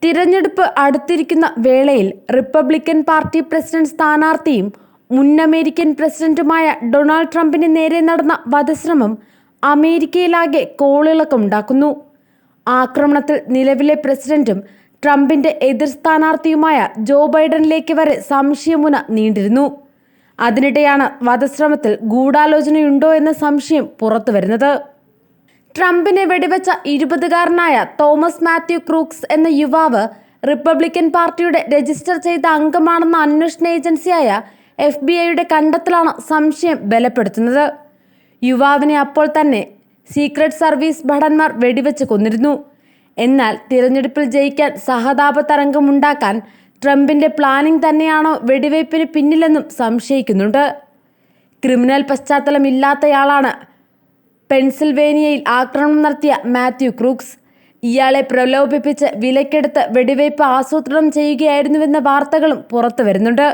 തിരഞ്ഞെടുപ്പ് അടുത്തിരിക്കുന്ന വേളയിൽ റിപ്പബ്ലിക്കൻ പാർട്ടി പ്രസിഡന്റ് സ്ഥാനാർത്ഥിയും മുൻ അമേരിക്കൻ പ്രസിഡന്റുമായ ഡൊണാൾഡ് ട്രംപിന് നേരെ നടന്ന വധശ്രമം അമേരിക്കയിലാകെ കോളിളക്കമുണ്ടാക്കുന്നു. ആക്രമണത്തിൽ നിലവിലെ പ്രസിഡന്റും ട്രംപിന്റെ എതിർ സ്ഥാനാർത്ഥിയുമായ ജോ ബൈഡനിലേക്ക് വരെ സംശയമുന നീണ്ടിരുന്നു. അതിനിടെയാണ് വധശ്രമത്തിൽ ഗൂഢാലോചനയുണ്ടോ എന്ന സംശയം പുറത്തുവരുന്നത്. ട്രംപിനെ വെടിവെച്ച 20-കാരനായ തോമസ് മാത്യു ക്രൂക്സ് എന്ന യുവാവ് റിപ്പബ്ലിക്കൻ പാർട്ടിയുടെ രജിസ്റ്റർ ചെയ്ത അംഗമാണെന്ന അന്വേഷണ ഏജൻസിയായ FBI കണ്ടെത്തലാണ് സംശയം ബലപ്പെടുത്തുന്നത്. യുവാവിനെ അപ്പോൾ തന്നെ സീക്രട്ട് സർവീസ് ഭടന്മാർ വെടിവെച്ച് കൊന്നിരുന്നു. എന്നാൽ തിരഞ്ഞെടുപ്പിൽ ജയിക്കാൻ സഹതാപ തരംഗമുണ്ടാക്കാൻ ട്രംപിന്റെ പ്ലാനിംഗ് തന്നെയാണോ വെടിവയ്പ്പിന് പിന്നിലെന്നും സംശയിക്കുന്നുണ്ട്. ക്രിമിനൽ പശ്ചാത്തലമില്ലാത്തയാളാണ് പെൻസിൽവേനിയയിൽ ആക്രമണം നടത്തിയ മാത്യു ക്രൂക്സ്. ഇയാളെ പ്രലോഭിപ്പിച്ച് വിലക്കെടുത്ത് വെടിവയ്പ് ആസൂത്രണം ചെയ്യുകയായിരുന്നുവെന്ന വാർത്തകളും പുറത്തു വരുന്നുണ്ട്.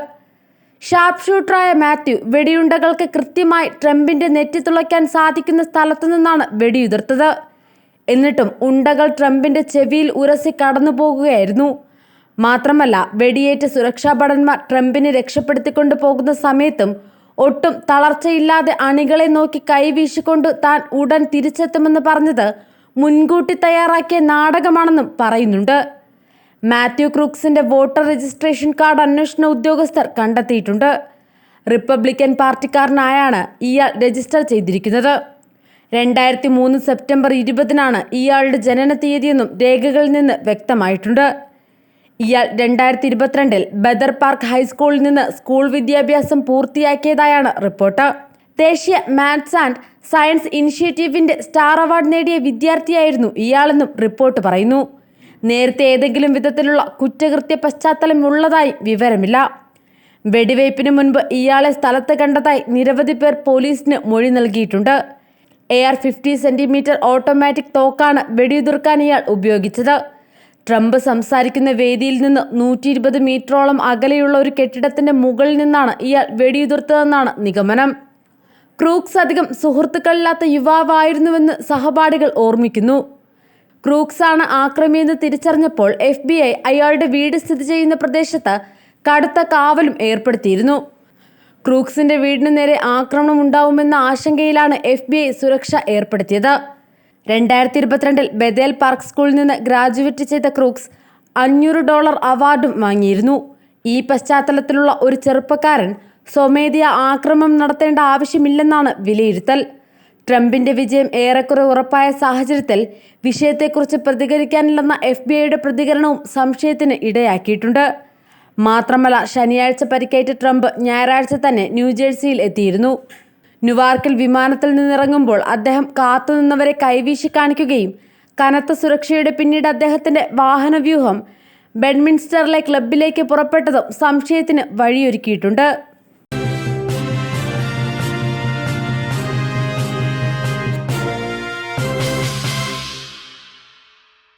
ഷാർപ്പ് ഷൂട്ടറായ മാത്യു വെടിയുണ്ടകൾക്ക് കൃത്യമായി ട്രംപിന്റെ നെറ്റി തുളയ്ക്കാൻ സാധിക്കുന്ന സ്ഥലത്തു നിന്നാണ് വെടിയുതിർത്തത്. എന്നിട്ടും ഉണ്ടകൾ ട്രംപിന്റെ ചെവിയിൽ ഉരസി കടന്നു പോകുകയായിരുന്നു. മാത്രമല്ല, വെടിയേറ്റ സുരക്ഷാ ഭടന്മാർ ട്രംപിനെ രക്ഷപ്പെടുത്തിക്കൊണ്ടു പോകുന്ന സമയത്തും ഒട്ടും തളർച്ചയില്ലാതെ അണികളെ നോക്കി കൈവീശിക്കൊണ്ട് താൻ ഉടൻ തിരിച്ചെത്തുമെന്ന് പറഞ്ഞത് മുൻകൂട്ടി തയ്യാറാക്കിയ നാടകമാണെന്നും പറയുന്നുണ്ട്. മാത്യു ക്രൂക്സിന്റെ വോട്ടർ രജിസ്ട്രേഷൻ കാർഡ് അന്വേഷണ ഉദ്യോഗസ്ഥർ കണ്ടെത്തിയിട്ടുണ്ട്. റിപ്പബ്ലിക്കൻ പാർട്ടിക്കാരനായാണ് ഇയാൾ രജിസ്റ്റർ ചെയ്തിരിക്കുന്നത്. 2003 സെപ്റ്റംബർ 20-നാണ് ഇയാളുടെ ജനന തീയതിയെന്നും രേഖകളിൽ നിന്ന് വ്യക്തമായിട്ടുണ്ട്. ഇയാൾ 2022-ൽ ബദർ പാർക്ക് ഹൈസ്കൂളിൽ നിന്ന് സ്കൂൾ വിദ്യാഭ്യാസം പൂർത്തിയാക്കിയതായാണ് റിപ്പോർട്ട്. ദേശീയ മാത്സ് ആൻഡ് സയൻസ് ഇനിഷ്യേറ്റീവിന്റെ സ്റ്റാർ അവാർഡ് നേടിയ വിദ്യാർത്ഥിയായിരുന്നു ഇയാളെന്നും റിപ്പോർട്ട് പറയുന്നു. നേരത്തെ ഏതെങ്കിലും വിധത്തിലുള്ള കുറ്റകൃത്യ പശ്ചാത്തലം ഉള്ളതായി വിവരമില്ല. വെടിവയ്പ്പിന് മുൻപ് ഇയാളെ സ്ഥലത്ത് കണ്ടതായി നിരവധി പേർ പോലീസിന് മൊഴി നൽകിയിട്ടുണ്ട്. AR-50 സെന്റിമീറ്റർ ഓട്ടോമാറ്റിക് തോക്കാണ് വെടിയുതിർക്കാൻ ഇയാൾ ഉപയോഗിച്ചത്. ട്രംപ് സംസാരിക്കുന്ന വേദിയിൽ നിന്ന് 120 മീറ്ററോളം അകലെയുള്ള ഒരു കെട്ടിടത്തിന്റെ മുകളിൽ നിന്നാണ് ഇയാൾ വെടിയുതിർത്തതെന്നാണ് നിഗമനം. ക്രൂക്സ് അധികം സുഹൃത്തുക്കളില്ലാത്ത യുവാവായിരുന്നുവെന്ന് സഹപാഠികൾ ഓർമ്മിക്കുന്നു. ക്രൂക്സ് ആണ് ആക്രമിയെന്ന് തിരിച്ചറിഞ്ഞപ്പോൾ FBI അയാളുടെ വീട് സ്ഥിതി ചെയ്യുന്ന പ്രദേശത്ത് കടുത്ത കാവലും ഏർപ്പെടുത്തിയിരുന്നു. ക്രൂക്സിന്റെ വീടിന് നേരെ ആക്രമണം ഉണ്ടാവുമെന്ന ആശങ്കയിലാണ് FBI സുരക്ഷ ഏർപ്പെടുത്തിയത്. 2022-ൽ ബദേൽ പാർക്ക് സ്കൂളിൽ നിന്ന് ഗ്രാജുവേറ്റ് ചെയ്ത ക്രൂക്സ് $500 അവാർഡും വാങ്ങിയിരുന്നു. ഈ പശ്ചാത്തലത്തിലുള്ള ഒരു ചെറുപ്പക്കാരൻ സ്വമേധയാ ആക്രമണം നടത്തേണ്ട ആവശ്യമില്ലെന്നാണ് വിലയിരുത്തൽ. ട്രംപിന്റെ വിജയം ഏറെക്കുറെ ഉറപ്പായ സാഹചര്യത്തിൽ വിഷയത്തെക്കുറിച്ച് പ്രതികരിക്കാനില്ലെന്ന FBI പ്രതികരണവും സംശയത്തിന് ഇടയാക്കിയിട്ടുണ്ട്. മാത്രമല്ല, ശനിയാഴ്ച പരിക്കേറ്റ ട്രംപ് ഞായറാഴ്ച തന്നെ ന്യൂജേഴ്സിയിൽ എത്തിയിരുന്നു. ന്യൂവാർക്കിൽ വിമാനത്തിൽ നിന്നിറങ്ങുമ്പോൾ അദ്ദേഹം കാത്തുനിന്നവരെ കൈവീശി കാണിക്കുകയും കനത്ത സുരക്ഷയുടെ പിന്നീട് അദ്ദേഹത്തിന്റെ വാഹനവ്യൂഹം ബെഡ്മിൻസ്റ്ററിലെ ക്ലബിലേക്ക് പുറപ്പെട്ടതും സംശയത്തിന് വഴിയൊരുക്കിയിട്ടുണ്ട്.